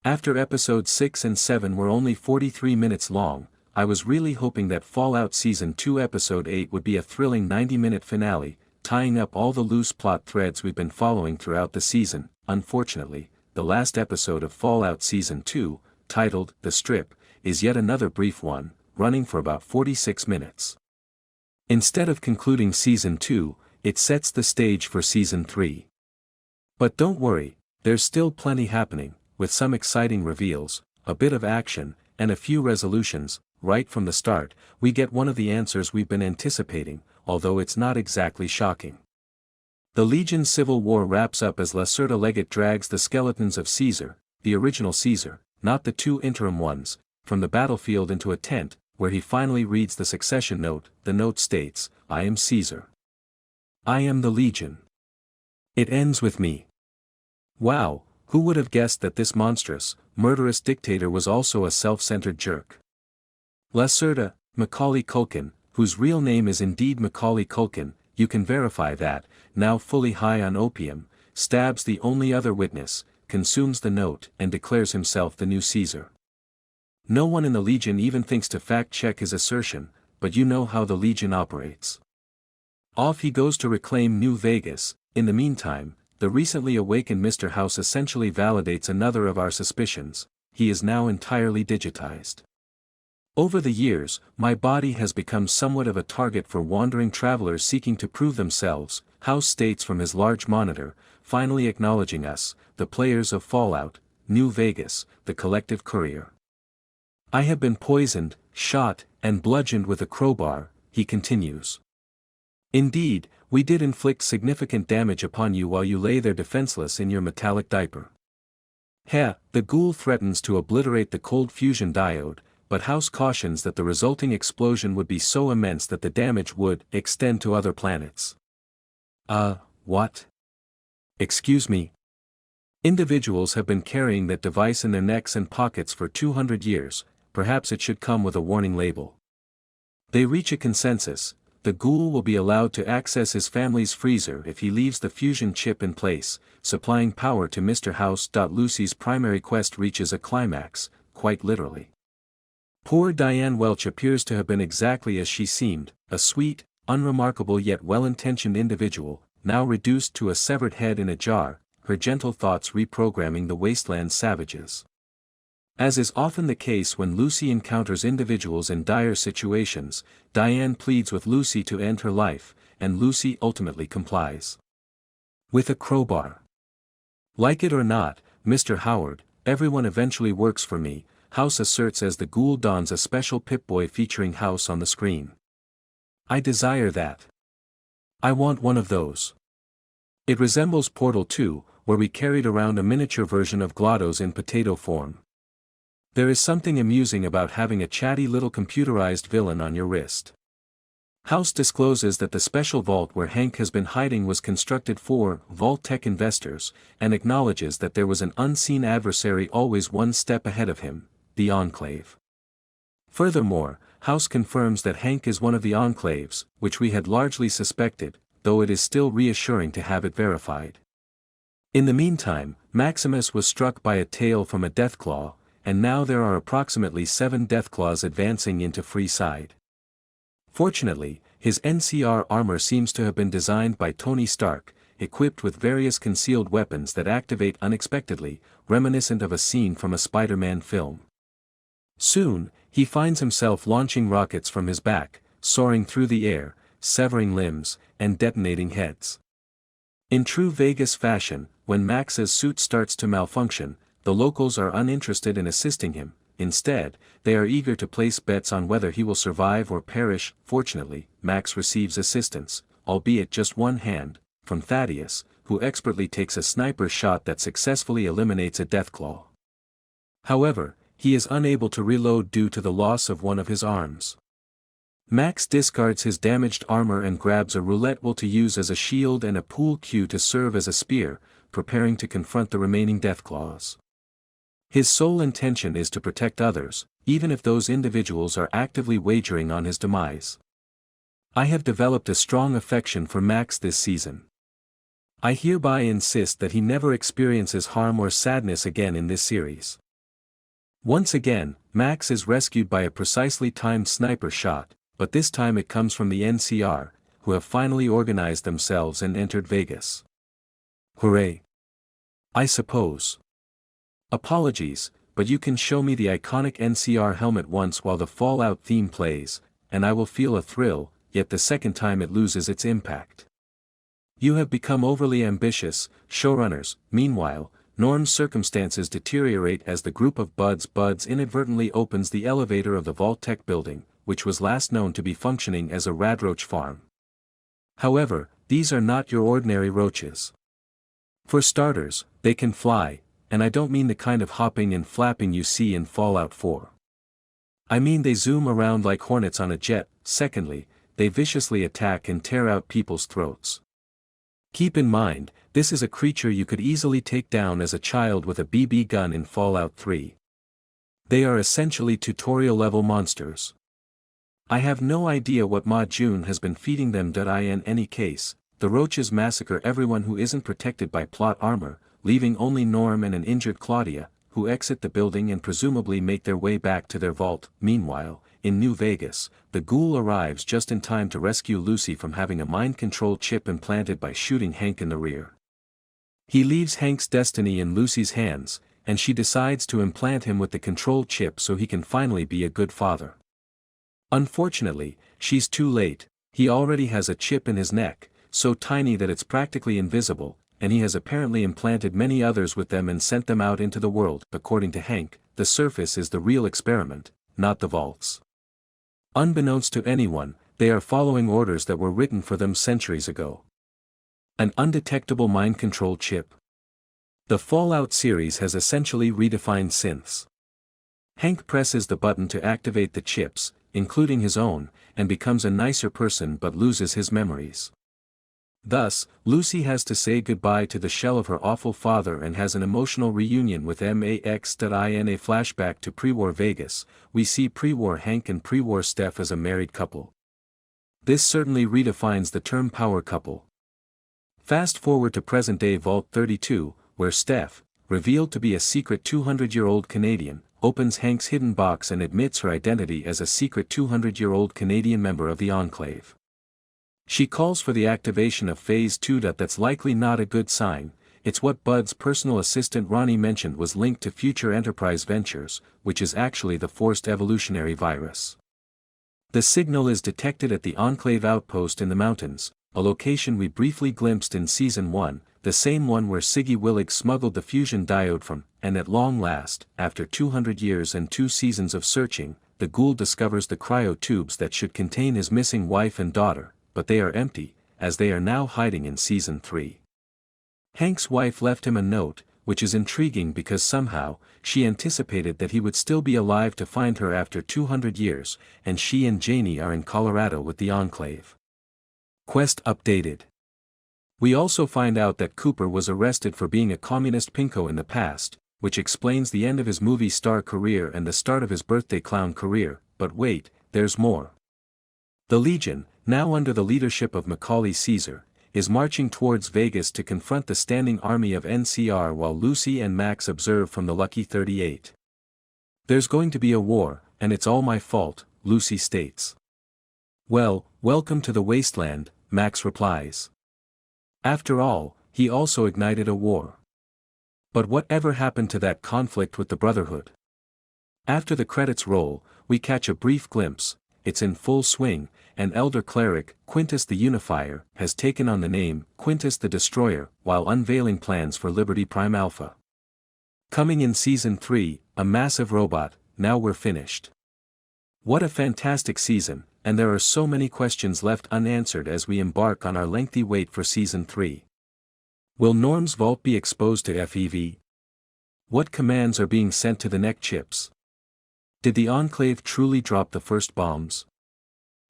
After episodes 6 and 7 were only 43 minutes long, I was really hoping that Fallout Season 2 Episode 8 would be a thrilling 90-minute finale, tying up all the loose plot threads we've been following throughout the season. Unfortunately, the last episode of Fallout Season 2, titled The Strip, is yet another brief one, running for about 46 minutes. Instead of concluding Season 2, it sets the stage for Season 3. But don't worry, there's still plenty happening, with some exciting reveals, a bit of action, and a few resolutions. Right from the start, we get one of the answers we've been anticipating, although it's not exactly shocking. The Legion's civil war wraps up as Lacerda Leggett drags the skeletons of Caesar, the original Caesar, not the two interim ones, from the battlefield into a tent, where he finally reads the succession note. The note states, "I am Caesar. I am the Legion. It ends with me." Wow, who would have guessed that this monstrous, murderous dictator was also a self-centered jerk? Lacerda, Macaulay Culkin, whose real name is indeed Macaulay Culkin, you can verify that, now fully high on opium, stabs the only other witness, consumes the note and declares himself the new Caesar. No one in the Legion even thinks to fact-check his assertion, but you know how the Legion operates. Off he goes to reclaim New Vegas. In the meantime, the recently awakened Mr. House essentially validates another of our suspicions: he is now entirely digitized. Over the years, my body has become somewhat of a target for wandering travelers seeking to prove themselves, House states from his large monitor, finally acknowledging us, the players of Fallout, New Vegas, the collective courier. I have been poisoned, shot, and bludgeoned with a crowbar, he continues. Indeed, we did inflict significant damage upon you while you lay there defenseless in your metallic diaper. Heh, the ghoul threatens to obliterate the cold fusion diode, but House cautions that the resulting explosion would be so immense that the damage would extend to other planets. What? Excuse me? Individuals have been carrying that device in their necks and pockets for 200 years, perhaps it should come with a warning label. They reach a consensus: the ghoul will be allowed to access his family's freezer if he leaves the fusion chip in place, supplying power to Mr. House. Lucy's primary quest reaches a climax, quite literally. Poor Diane Welch appears to have been exactly as she seemed, a sweet, unremarkable yet well-intentioned individual, now reduced to a severed head in a jar, her gentle thoughts reprogramming the wasteland savages. As is often the case when Lucy encounters individuals in dire situations, Diane pleads with Lucy to end her life, and Lucy ultimately complies. With a crowbar. Like it or not, Mr. Howard, everyone eventually works for me, House asserts as the ghoul dons a special Pip-Boy featuring House on the screen. I desire that. I want one of those. It resembles Portal 2, where we carried around a miniature version of GLaDOS in potato form. There is something amusing about having a chatty little computerized villain on your wrist. House discloses that the special vault where Hank has been hiding was constructed for Vault Tech investors, and acknowledges that there was an unseen adversary always one step ahead of him, the Enclave. Furthermore, House confirms that Hank is one of the Enclaves, which we had largely suspected, though it is still reassuring to have it verified. In the meantime, Maximus was struck by a tail from a Deathclaw, and now there are approximately 7 Deathclaws advancing into Freeside. Fortunately, his NCR armor seems to have been designed by Tony Stark, equipped with various concealed weapons that activate unexpectedly, reminiscent of a scene from a Spider-Man film. Soon, he finds himself launching rockets from his back, soaring through the air, severing limbs, and detonating heads. In true Vegas fashion, when Max's suit starts to malfunction, the locals are uninterested in assisting him. Instead, they are eager to place bets on whether he will survive or perish. Fortunately, Max receives assistance, albeit just one hand, from Thaddeus, who expertly takes a sniper shot that successfully eliminates a Deathclaw. However, he is unable to reload due to the loss of one of his arms. Max discards his damaged armor and grabs a roulette wheel to use as a shield and a pool cue to serve as a spear, preparing to confront the remaining Deathclaws. His sole intention is to protect others, even if those individuals are actively wagering on his demise. I have developed a strong affection for Max this season. I hereby insist that he never experiences harm or sadness again in this series. Once again, Max is rescued by a precisely timed sniper shot, but this time it comes from the NCR, who have finally organized themselves and entered Vegas. Hooray! I suppose. Apologies, but you can show me the iconic NCR helmet once while the Fallout theme plays, and I will feel a thrill, yet the second time it loses its impact. You have become overly ambitious, showrunners. Meanwhile, Norm's circumstances deteriorate as the group of buds inadvertently opens the elevator of the Vault-Tec building, which was last known to be functioning as a radroach farm. However, these are not your ordinary roaches. For starters, they can fly, and I don't mean the kind of hopping and flapping you see in Fallout 4. I mean they zoom around like hornets on a jet. Secondly, they viciously attack and tear out people's throats. Keep in mind, this is a creature you could easily take down as a child with a BB gun in Fallout 3. They are essentially tutorial-level monsters. I have no idea what Ma June has been feeding them. In any case, the roaches massacre everyone who isn't protected by plot armor, leaving only Norm and an injured Claudia, who exit the building and presumably make their way back to their vault. Meanwhile, in New Vegas, the ghoul arrives just in time to rescue Lucy from having a mind control chip implanted by shooting Hank in the rear. He leaves Hank's destiny in Lucy's hands, and she decides to implant him with the control chip so he can finally be a good father. Unfortunately, she's too late. He already has a chip in his neck, so tiny that it's practically invisible, and he has apparently implanted many others with them and sent them out into the world. According to Hank, the surface is the real experiment, not the vaults. Unbeknownst to anyone, they are following orders that were written for them centuries ago. An undetectable mind control chip. The Fallout series has essentially redefined synths. Hank presses the button to activate the chips, including his own, and becomes a nicer person but loses his memories. Thus, Lucy has to say goodbye to the shell of her awful father and has an emotional reunion with Max. In a flashback to pre-war Vegas, we see pre-war Hank and pre-war Steph as a married couple. This certainly redefines the term power couple. Fast forward to present-day Vault 32, where Steph, revealed to be a secret 200-year-old Canadian, opens Hank's hidden box and admits her identity as a secret 200-year-old Canadian member of the Enclave. She calls for the activation of Phase 2. That's likely not a good sign. It's what Bud's personal assistant Ronnie mentioned was linked to future Enterprise ventures, which is actually the forced evolutionary virus. The signal is detected at the Enclave outpost in the mountains, a location we briefly glimpsed in Season 1, the same one where Siggy Willig smuggled the fusion diode from, and at long last, after 200 years and 2 seasons of searching, the ghoul discovers the cryo tubes that should contain his missing wife and daughter, but they are empty, as they are now hiding in Season 3. Hank's wife left him a note, which is intriguing because somehow, she anticipated that he would still be alive to find her after 200 years, and she and Janie are in Colorado with the Enclave. Quest updated. We also find out that Cooper was arrested for being a communist pinko in the past, which explains the end of his movie star career and the start of his birthday clown career. But wait, there's more. The Legion, now under the leadership of Macaulay Caesar, is marching towards Vegas to confront the standing army of NCR while Lucy and Max observe from the Lucky 38. There's going to be a war, and it's all my fault, Lucy states. Well, welcome to the wasteland, Max replies. After all, he also ignited a war. But whatever happened to that conflict with the Brotherhood? After the credits roll, we catch a brief glimpse. It's in full swing. An elder cleric, Quintus the Unifier, has taken on the name Quintus the Destroyer, while unveiling plans for Liberty Prime Alpha. Coming in Season 3, a massive robot. Now we're finished. What a fantastic season, and there are so many questions left unanswered as we embark on our lengthy wait for Season 3. Will Norm's vault be exposed to FEV? What commands are being sent to the neck chips? Did the Enclave truly drop the first bombs?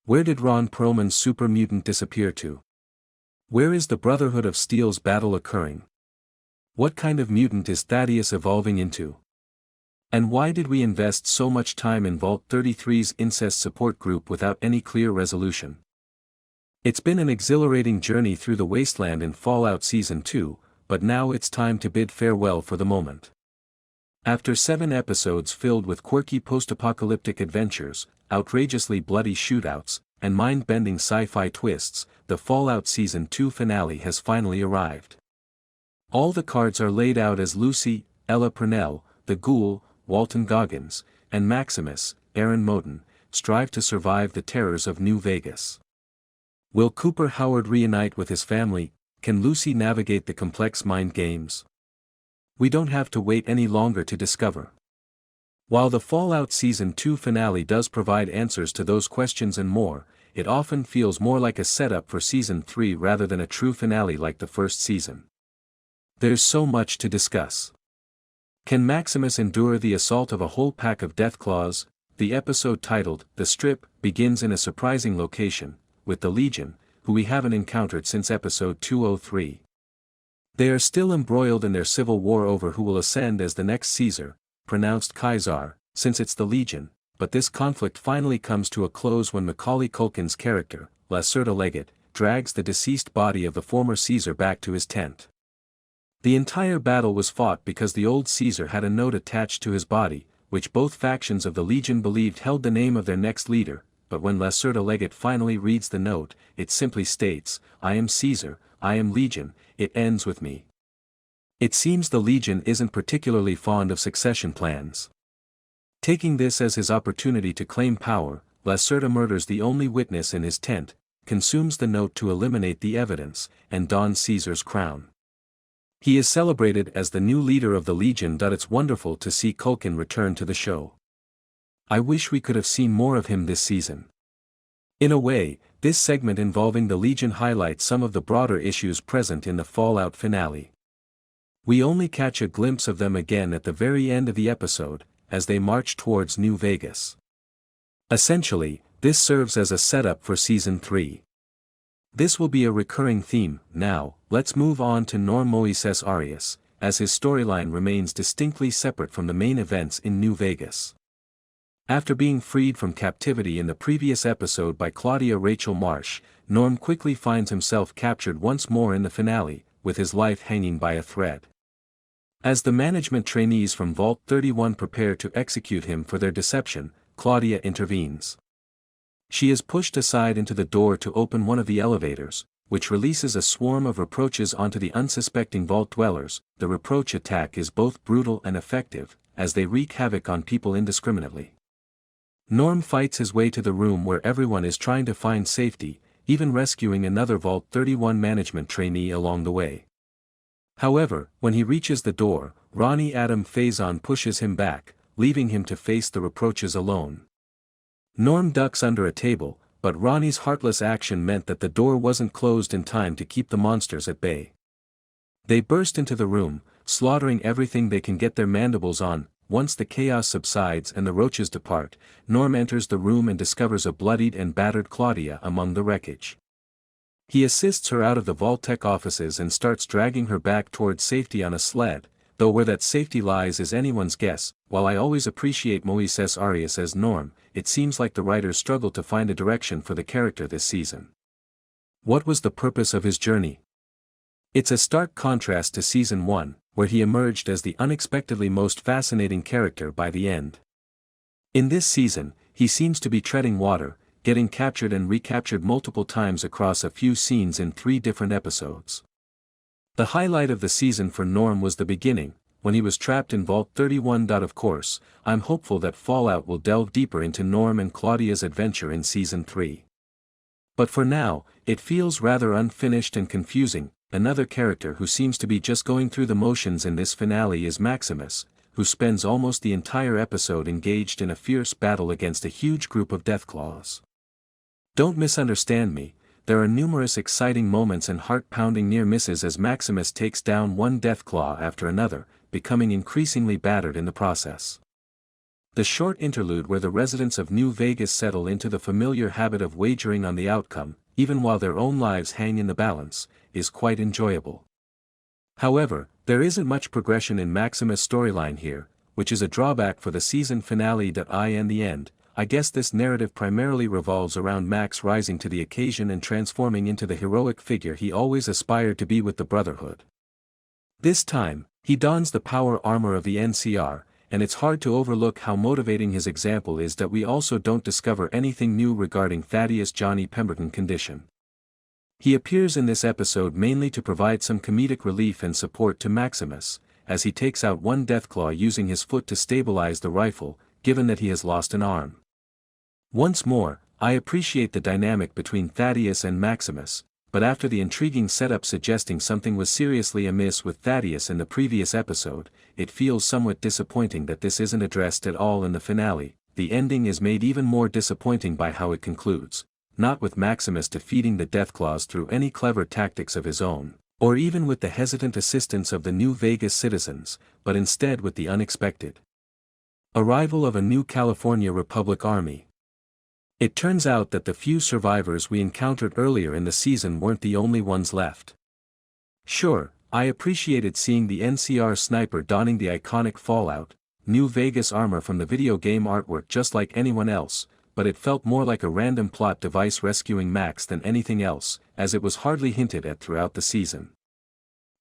Where did Ron Perlman's super mutant disappear to? Where is the Brotherhood of Steel's battle occurring? What kind of mutant is Thaddeus evolving into? And why did we invest so much time in Vault 33's incest support group without any clear resolution? It's been an exhilarating journey through the wasteland in Fallout Season 2, but now it's time to bid farewell for the moment. After 7 episodes filled with quirky post-apocalyptic adventures, outrageously bloody shootouts, and mind-bending sci-fi twists, the Fallout Season 2 finale has finally arrived. All the cards are laid out as Lucy, Ella Purnell, the Ghoul, Walton Goggins, and Maximus, Aaron Moten, strive to survive the terrors of New Vegas. Will Cooper Howard reunite with his family? Can Lucy navigate the complex mind games? We don't have to wait any longer to discover. While the Fallout Season 2 finale does provide answers to those questions and more, it often feels more like a setup for Season 3 rather than a true finale like the first season. There's so much to discuss. Can Maximus endure the assault of a whole pack of Deathclaws? The episode titled The Strip begins in a surprising location, with the Legion, who we haven't encountered since episode 203. They are still embroiled in their civil war over who will ascend as the next Caesar, pronounced Kaisar, since it's the Legion, but this conflict finally comes to a close when Macaulay Culkin's character, Lacerda Leggett, drags the deceased body of the former Caesar back to his tent. The entire battle was fought because the old Caesar had a note attached to his body, which both factions of the Legion believed held the name of their next leader, but when Lacerda Leggett finally reads the note, it simply states, "I am Caesar, I am Legion, it ends with me." It seems the Legion isn't particularly fond of succession plans. Taking this as his opportunity to claim power, Lacerda murders the only witness in his tent, consumes the note to eliminate the evidence, and dons Caesar's crown. He is celebrated as the new leader of the Legion. It's wonderful to see Culkin return to the show. I wish we could have seen more of him this season. In a way, this segment involving the Legion highlights some of the broader issues present in the Fallout finale. We only catch a glimpse of them again at the very end of the episode, as they march towards New Vegas. Essentially, this serves as a setup for Season 3. This will be a recurring theme. Now, let's move on to Norm Moises Arias, as his storyline remains distinctly separate from the main events in New Vegas. After being freed from captivity in the previous episode by Claudia Rachel Marsh, Norm quickly finds himself captured once more in the finale, with his life hanging by a thread. As the management trainees from Vault 31 prepare to execute him for their deception, Claudia intervenes. She is pushed aside into the door to open one of the elevators, which releases a swarm of reproaches onto the unsuspecting vault dwellers. The reproach attack is both brutal and effective, as they wreak havoc on people indiscriminately. Norm fights his way to the room where everyone is trying to find safety, even rescuing another Vault 31 management trainee along the way. However, when he reaches the door, Ronnie Adam Faison pushes him back, leaving him to face the reproaches alone. Norm ducks under a table, but Ronnie's heartless action meant that the door wasn't closed in time to keep the monsters at bay. They burst into the room, slaughtering everything they can get their mandibles on. Once the chaos subsides and the roaches depart, Norm enters the room and discovers a bloodied and battered Claudia among the wreckage. He assists her out of the Vault-Tec offices and starts dragging her back towards safety on a sled, though where that safety lies is anyone's guess. While I always appreciate Moises Arias as Norm, it seems like the writers struggled to find a direction for the character this season. What was the purpose of his journey? It's a stark contrast to Season 1, where he emerged as the unexpectedly most fascinating character by the end. In this season, he seems to be treading water, getting captured and recaptured multiple times across a few scenes in 3 different episodes. The highlight of the season for Norm was the beginning, when he was trapped in Vault 31. Of course, I'm hopeful that Fallout will delve deeper into Norm and Claudia's adventure in Season 3. But for now, it feels rather unfinished and confusing. Another character who seems to be just going through the motions in this finale is Maximus, who spends almost the entire episode engaged in a fierce battle against a huge group of Deathclaws. Don't misunderstand me, there are numerous exciting moments and heart-pounding near misses as Maximus takes down one Deathclaw after another, becoming increasingly battered in the process. The short interlude where the residents of New Vegas settle into the familiar habit of wagering on the outcome, even while their own lives hang in the balance, is quite enjoyable. However, there isn't much progression in Maximus' storyline here, which is a drawback for the season finale. In the end, I guess this narrative primarily revolves around Max rising to the occasion and transforming into the heroic figure he always aspired to be with the Brotherhood. This time, he dons the power armor of the NCR, and it's hard to overlook how motivating his example is that we also don't discover anything new regarding Thaddeus Johnny Pemberton's condition. He appears in this episode mainly to provide some comedic relief and support to Maximus, as he takes out one Deathclaw using his foot to stabilize the rifle, given that he has lost an arm. Once more, I appreciate the dynamic between Thaddeus and Maximus, but after the intriguing setup suggesting something was seriously amiss with Thaddeus in the previous episode, it feels somewhat disappointing that this isn't addressed at all in the finale. The ending is made even more disappointing by how it concludes, not with Maximus defeating the Deathclaws through any clever tactics of his own, or even with the hesitant assistance of the New Vegas citizens, but instead with the unexpected arrival of a new California Republic army. It turns out that the few survivors we encountered earlier in the season weren't the only ones left. Sure, I appreciated seeing the NCR sniper donning the iconic Fallout, New Vegas armor from the video game artwork just like anyone else, but it felt more like a random plot device rescuing Max than anything else, as it was hardly hinted at throughout the season.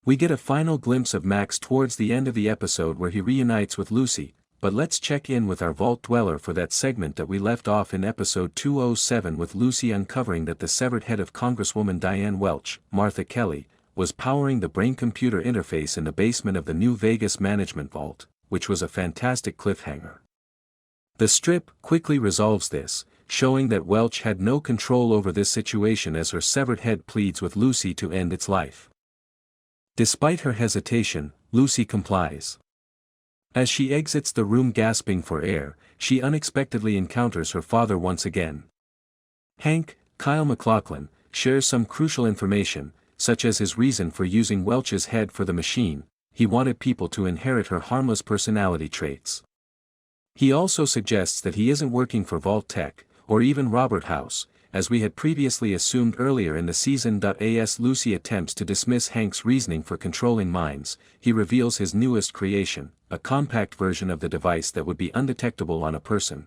We get a final glimpse of Max towards the end of the episode where he reunites with Lucy, but let's check in with our Vault Dweller for that segment that we left off in episode 207 with Lucy uncovering that the severed head of Congresswoman Diane Welch, Martha Kelly, was powering the brain-computer interface in the basement of the New Vegas Management Vault, which was a fantastic cliffhanger. The strip quickly resolves this, showing that Welch had no control over this situation as her severed head pleads with Lucy to end its life. Despite her hesitation, Lucy complies. As she exits the room gasping for air, she unexpectedly encounters her father once again. Hank, Kyle MacLachlan, shares some crucial information, such as his reason for using Welch's head for the machine. He wanted people to inherit her harmless personality traits. He also suggests that he isn't working for Vault Tech, or even Robert House, as we had previously assumed earlier in the season. As Lucy attempts to dismiss Hank's reasoning for controlling minds, he reveals his newest creation, a compact version of the device that would be undetectable on a person.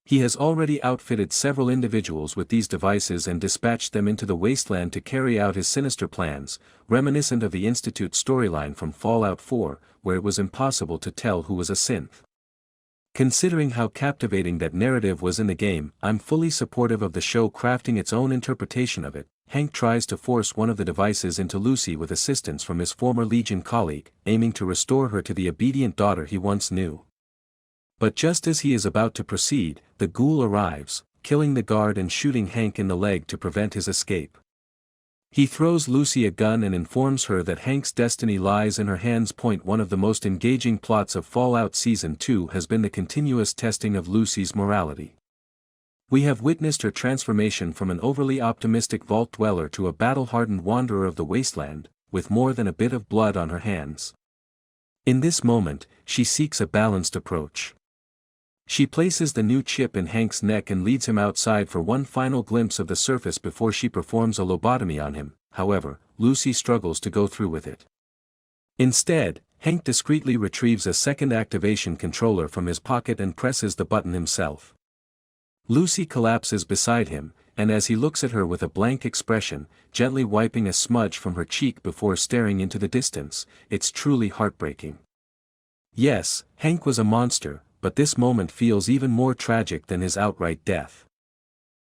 He has already outfitted several individuals with these devices and dispatched them into the wasteland to carry out his sinister plans, reminiscent of the Institute storyline from Fallout 4, where it was impossible to tell who was a synth. Considering how captivating that narrative was in the game, I'm fully supportive of the show crafting its own interpretation of it. Hank tries to force one of the devices into Lucy with assistance from his former Legion colleague, aiming to restore her to the obedient daughter he once knew. But just as he is about to proceed, the ghoul arrives, killing the guard and shooting Hank in the leg to prevent his escape. He throws Lucy a gun and informs her that Hank's destiny lies in her hands. One of the most engaging plots of Fallout Season 2 has been the continuous testing of Lucy's morality. We have witnessed her transformation from an overly optimistic Vault Dweller to a battle-hardened wanderer of the wasteland, with more than a bit of blood on her hands. In this moment, she seeks a balanced approach. She places the new chip in Hank's neck and leads him outside for one final glimpse of the surface before she performs a lobotomy on him. However, Lucy struggles to go through with it. Instead, Hank discreetly retrieves a second activation controller from his pocket and presses the button himself. Lucy collapses beside him, and as he looks at her with a blank expression, gently wiping a smudge from her cheek before staring into the distance, it's truly heartbreaking. Yes, Hank was a monster, but this moment feels even more tragic than his outright death.